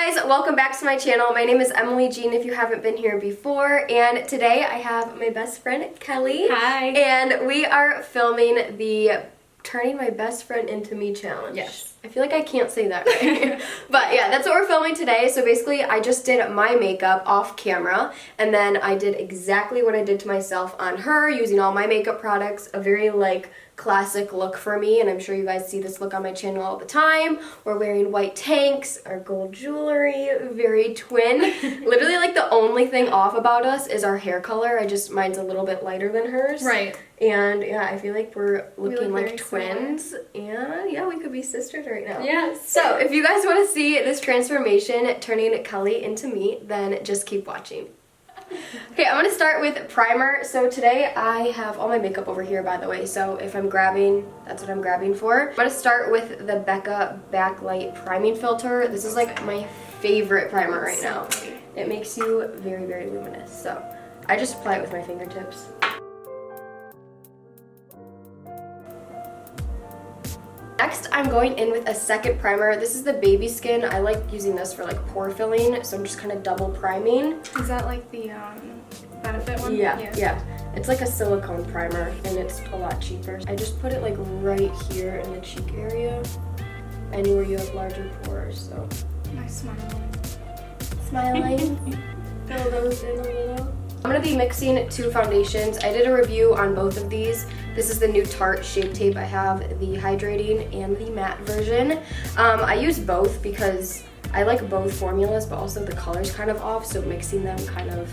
guys, welcome back to my channel. My name is Emily Jean if you haven't been here before, and today I have my best friend Kelly. Hi. And we are filming the Turning My Best Friend Into Me challenge. Yes. I feel like I can't say that right. But yeah, that's what we're filming today. So basically I just did my makeup off camera, and then I did exactly what I did to myself on her using all my makeup products. A very classic look for me, and I'm sure you guys see this look on my channel all the time. We're wearing white tanks, our gold jewelry, very twin. Literally the only thing off about us is our hair color. Mine's a little bit lighter than hers. Right. And yeah, I feel like we're looking look like twins. And yeah, we could be sisters right now. Yes. So if you guys want to see this transformation turning Kelly into me, then just keep watching. Okay, I'm going to start with primer. So today I have all my makeup over here, by the way. So if I'm grabbing, that's what I'm grabbing for. I'm going to start with the Becca Backlight Priming Filter. This is my favorite primer right now. It makes you very, very luminous. So I just apply it with my fingertips. Next, I'm going in with a second primer. This is the Baby Skin. I like using this for pore filling, so I'm just kind of double priming. Is that the Benefit one? Yeah. It's like a silicone primer, and it's a lot cheaper. I just put it right here in the cheek area, anywhere you have larger pores. So Nice smiling. Smiling. Fill those in a little. I'm going to be mixing two foundations. I did a review on both of these. This is the new Tarte Shape Tape. I have the hydrating and the matte version. I use both because I like both formulas, but also the color's kind of off, so mixing them kind of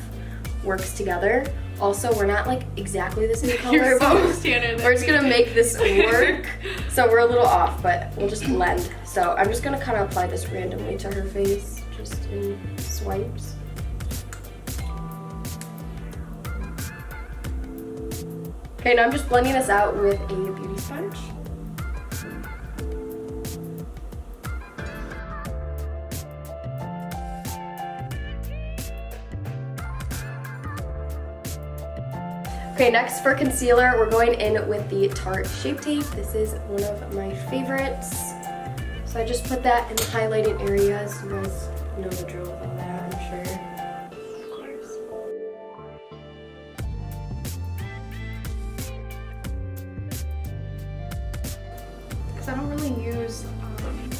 works together. Also, we're not exactly the same color, You're but so we're just going to make this work. So we're a little off, but we'll just blend. So I'm just going to kind of apply this randomly to her face, just in swipes. Okay, now I'm just blending this out with a beauty sponge. Okay, next for concealer, we're going in with the Tarte Shape Tape. This is one of my favorites. So I just put that in the highlighted areas. You guys know the drill with all that, I'm sure. I don't really use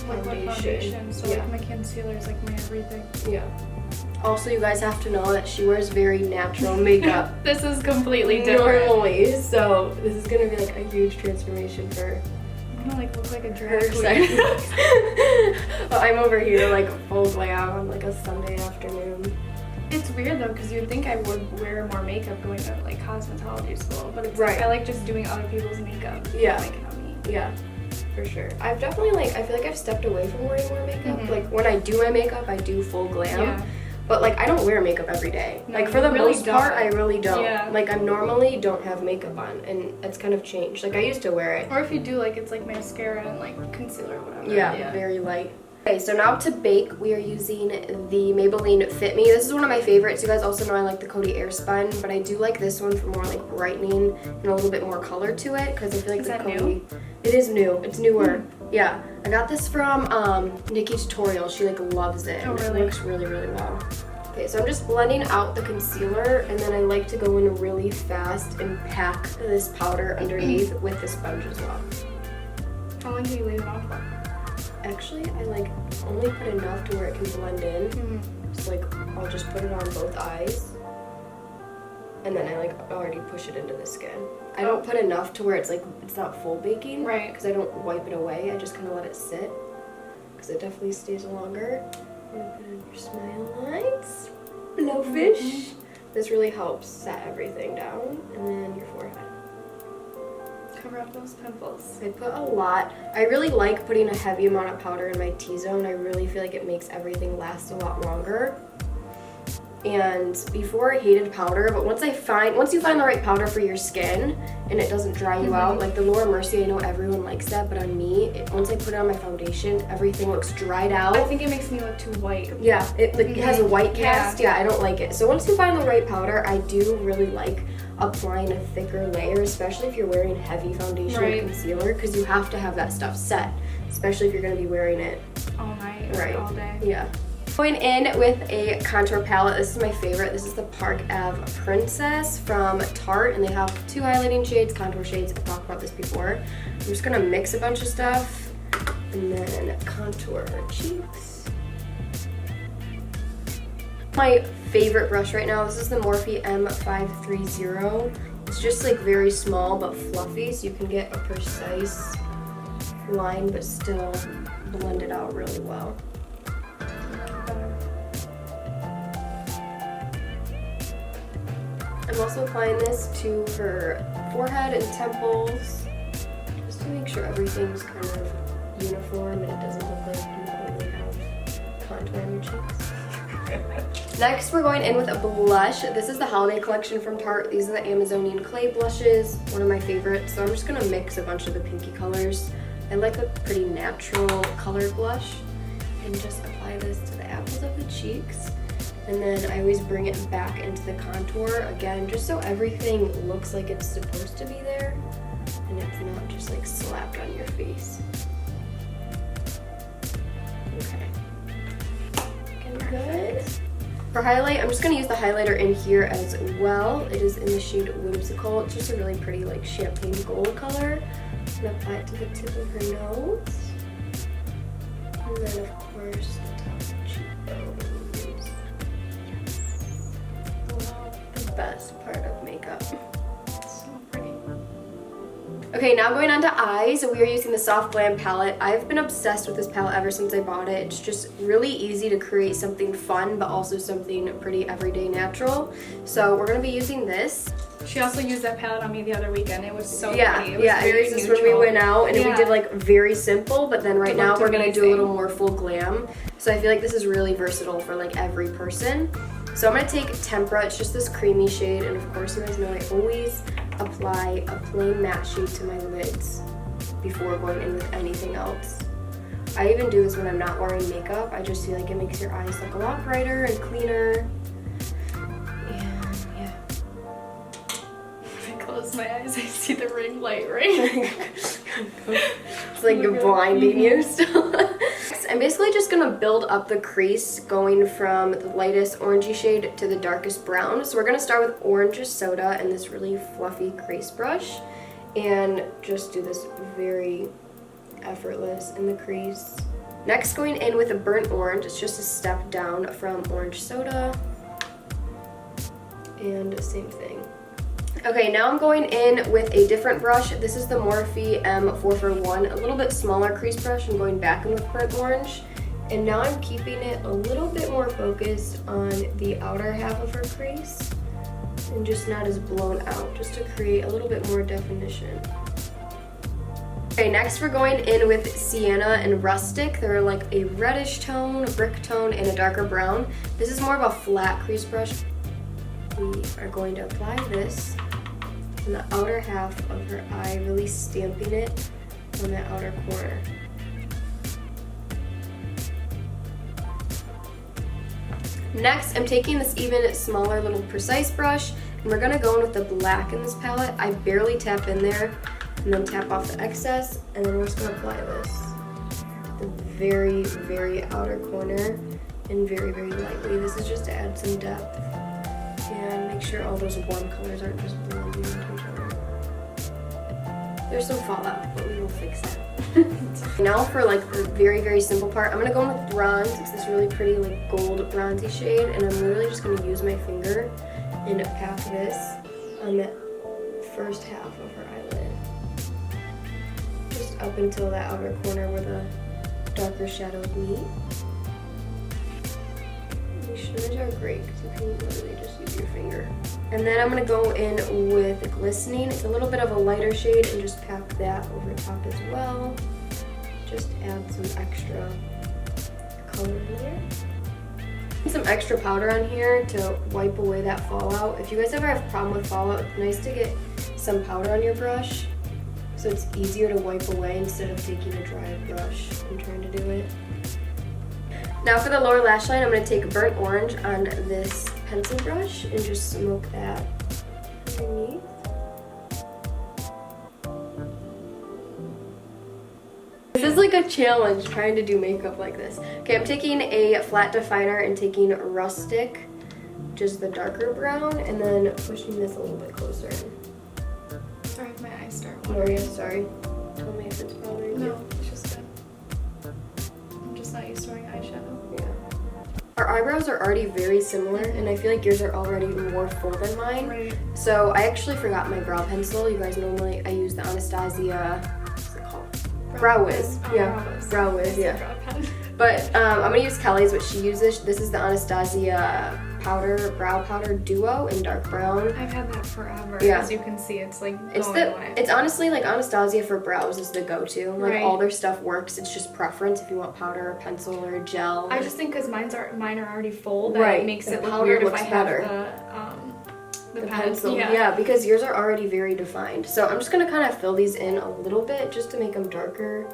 foundation, so my concealer is my everything. Yeah. Also, you guys have to know that she wears very natural makeup. This is completely different. Normally, so this is gonna be a huge transformation for I'm gonna look like a her drag side. queen. Well, I'm over here full glam on a Sunday afternoon. It's weird though, because you'd think I would wear more makeup going to cosmetology school, but it's Right. I like just doing other people's makeup. Yeah. Not me. Yeah, for sure. I've definitely I feel like I've stepped away from wearing more makeup. Mhm. When I do my makeup, I do full glam. Yeah. But I don't wear makeup every day. No, For the you really most part, don't. I really don't. Yeah. I normally don't have makeup on, and it's kind of changed. I used to wear it. Or if you do, it's mascara and concealer or whatever. Yeah, very light. Okay, so now to bake, we are using the Maybelline Fit Me. This is one of my favorites. You guys also know I like the Coty Airspun, but I do like this one for more brightening and a little bit more color to it, because I feel Is the that Coty. new? It is new. It's newer. Yeah, I got this from Nikki Tutorial. She loves it. Oh, and really? It works really, really well. Okay, so I'm just blending out the concealer, and then I like to go in really fast and pack this powder underneath with the sponge as well. How long do you leave it off for? Actually, I only put enough to where it can blend in. Mm-hmm. So I'll just put it on both eyes, and then I already push it into the skin. I don't put enough to where it's it's not full baking, Right. Because I don't wipe it away. I just kind of let it sit, because it definitely stays longer. I'm gonna put it in your smile lines, blowfish. Mm-hmm. This really helps set everything down, and then your forehead. Cover up those pimples. I put a lot. I really like putting a heavy amount of powder in my T-zone. I really feel like it makes everything last a lot longer. And before I hated powder, but once you find the right powder for your skin and it doesn't dry you out, the Laura Mercier, I know everyone likes that, but on me, once I put it on my foundation, everything looks dried out. I think it makes me look too white. Yeah, it has a white cast. Yeah. Yeah, I don't like it. So once you find the right powder, I do really like applying a thicker layer, especially if you're wearing heavy foundation Right. and concealer, because you have to have that stuff set, especially if you're going to be wearing it All night, right. all day. Yeah. Going in with a contour palette. This is my favorite. This is the Park Ave Princess from Tarte, and they have 2 highlighting shades, contour shades. I've talked about this before. I'm just gonna mix a bunch of stuff and then contour her cheeks. My favorite brush right now, this is the Morphe M530. It's just like very small but fluffy, so you can get a precise line but still blend it out really well. I'm also applying this to her forehead and temples, just to make sure everything's kind of uniform and it doesn't look like you only have contour on your cheeks. Next, we're going in with a blush. This is the holiday collection from Tarte. These are the Amazonian clay blushes, one of my favorites. So I'm just gonna mix a bunch of the pinky colors. I like a pretty natural color blush, and just apply this to the apples of the cheeks. And then I always bring it back into the contour, again, just so everything looks like it's supposed to be there, and it's not just like slapped on your face. Okay. Looking good. For highlight, I'm just gonna use the highlighter in here as well. It is in the shade Whimsical. It's just a really pretty like champagne gold color. I'm gonna apply it to the tip of her nose. And then of course the top of the cheekbones. The best part of makeup. So pretty. Okay, now going on to eyes. We are using the Soft Glam palette. I've been obsessed with this palette ever since I bought it. It's just really easy to create something fun, but also something pretty everyday natural. So we're gonna be using this. She also used that palette on me the other weekend. It was so Yeah, pretty. It was yeah, I very used this neutral. when we went out, and we Yeah. did like very simple, but then right It now looked we're gonna do a amazing. little more full glam. So I feel like this is really versatile for like every person. So I'm gonna take Tempera, it's just this creamy shade, and of course you guys know I always apply a plain matte shade to my lids before going in with anything else. I even do this when I'm not wearing makeup. I just feel like it makes your eyes look a lot brighter and cleaner. And yeah. If I close my eyes, I see the ring light ring. It's like you're blinding you still. I'm basically just gonna build up the crease going from the lightest orangey shade to the darkest brown. So we're gonna start with Orange Soda and this really fluffy crease brush and just do this very effortless in the crease. Next, going in with a Burnt Orange. It's just a step down from Orange Soda. And same thing. Okay, now I'm going in with a different brush. This is the Morphe M441, a little bit smaller crease brush. I'm going back in with Burnt Orange. And now I'm keeping it a little bit more focused on the outer half of her crease and just not as blown out, just to create a little bit more definition. Okay, next we're going in with Sienna and Rustic. They're like a reddish tone, a brick tone, and a darker brown. This is more of a flat crease brush. We are going to apply this in the outer half of her eye, really stamping it on that outer corner. Next, I'm taking this even smaller little precise brush, and we're gonna go in with the black in this palette. I barely tap in there, and then tap off the excess, and then we're just gonna apply this to the very, very outer corner, and very, very lightly. This is just to add some depth and make sure all those warm colors aren't just blending into each other. There's some fallout, but we will fix that. Now for like the very, very simple part, I'm gonna go in with bronze. It's this really pretty like gold bronzy shade, and I'm literally just gonna use my finger and pack this on the first half of her eyelid. Just up until that outer corner where the darker shadows meet. These shimmers are great because you can literally just use your finger. And then I'm going to go in with Glistening. It's a little bit of a lighter shade, and just pack that over top as well. Just add some extra color here. Some extra powder on here to wipe away that fallout. If you guys ever have a problem with fallout, it's nice to get some powder on your brush so it's easier to wipe away instead of taking a dry brush and trying to do it. Now for the lower lash line, I'm going to take Burnt Orange on this pencil brush and just smoke that underneath. This is is like a challenge trying to do makeup like this. Okay, I'm taking a flat definer and taking Rustic, just the darker brown, and then pushing this a little bit closer. Sorry if my eyes start Oh, watering. yeah, sorry. Tell me if it's bothering you. No, it's just good. I'm just not used to wearing eyeshadow. Yeah. Our eyebrows are already very similar, and I feel like yours are already more full than mine. Right. So I actually forgot my brow pencil. You guys normally, I use the Anastasia, what's it called? Brow Wiz. Oh, Yeah, Brow Wiz. Brow Wiz, yeah. Brow pen. But I'm gonna use Kelly's, what she uses. This is the Anastasia brow powder duo in dark brown. I've had that forever. Yeah. As you can see, it's like It's going away. it's honestly like Anastasia for brows is the go-to. Like Right. all their stuff works. It's just preference if you want powder or pencil or gel. I just think because mine are already full, that Right. it makes The it look powder weird if looks I have better. the the pen. pencil. Yeah, because yours are already very defined. So I'm just gonna kind of fill these in a little bit just to make them darker.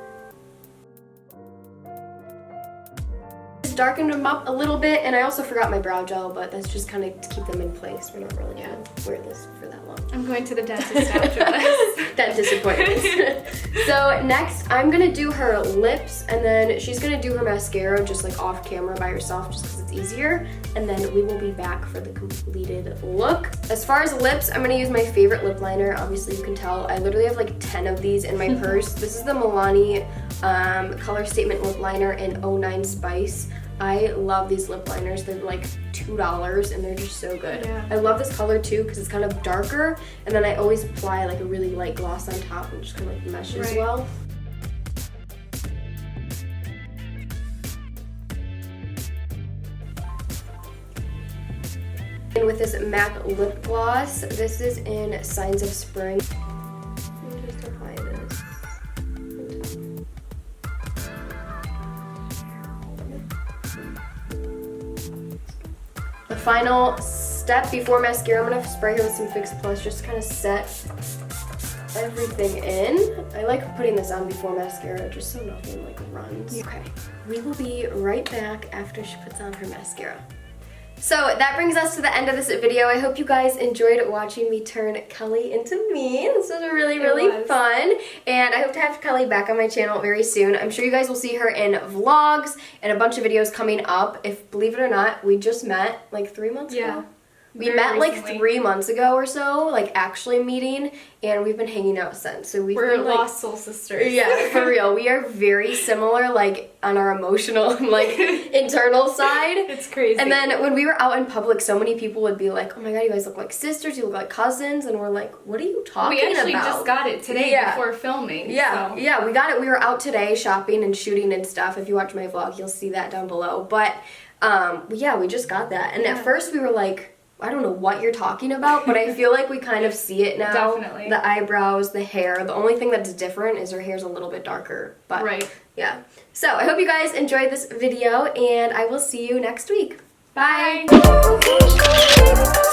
Just darkened them up a little bit, and I also forgot my brow gel, but that's just kind of to keep them in place. We're not really gonna wear this for that long. I'm going to the dentist after this. Dentist appointments. So next, I'm gonna do her lips, and then she's gonna do her mascara just like off camera by herself, just because it's easier. And then we will be back for the completed look. As far as lips, I'm gonna use my favorite lip liner. Obviously, you can tell I literally have like 10 of these in my purse. This is the Milani Color Statement Lip Liner in 09 Spice. I love these lip liners. They're like $2 and they're just so good. Yeah. I love this color too because it's kind of darker, and then I always apply like a really light gloss on top and just kind of like meshes Right. well. And with this MAC lip gloss, this is in Signs of Spring. Let me just apply this. The final step before mascara, I'm gonna spray her with some Fix Plus just to kind of set everything in. I like putting this on before mascara just so nothing like runs. Okay, we will be right back after she puts on her mascara. So that brings us to the end of this video. I hope you guys enjoyed watching me turn Kelly into me. This was really, really fun. And I hope to have Kelly back on my channel very soon. I'm sure you guys will see her in vlogs and a bunch of videos coming up. If, believe it or not, we just met like 3 months ago. We met like 3 months ago or so, like actually meeting, and we've been hanging out since. So We're been, like, lost soul sisters. yeah, for real. We are very similar, like on our emotional and like internal side. It's crazy. And then when we were out in public, so many people would be like, "Oh my god, you guys look like sisters. You look like cousins." And we're like, "What are you talking about?" We actually just got it today before filming. Yeah, so. yeah, we got it. We were out today shopping and shooting and stuff. If you watch my vlog, you'll see that down below. But yeah, we just got that. And at first we were like, I don't know what you're talking about, but I feel like we kind of see it now. Definitely. The eyebrows, the hair. The only thing that's different is her hair's a little bit darker. But Right. yeah. So I hope you guys enjoyed this video, and I will see you next week. Bye. Bye.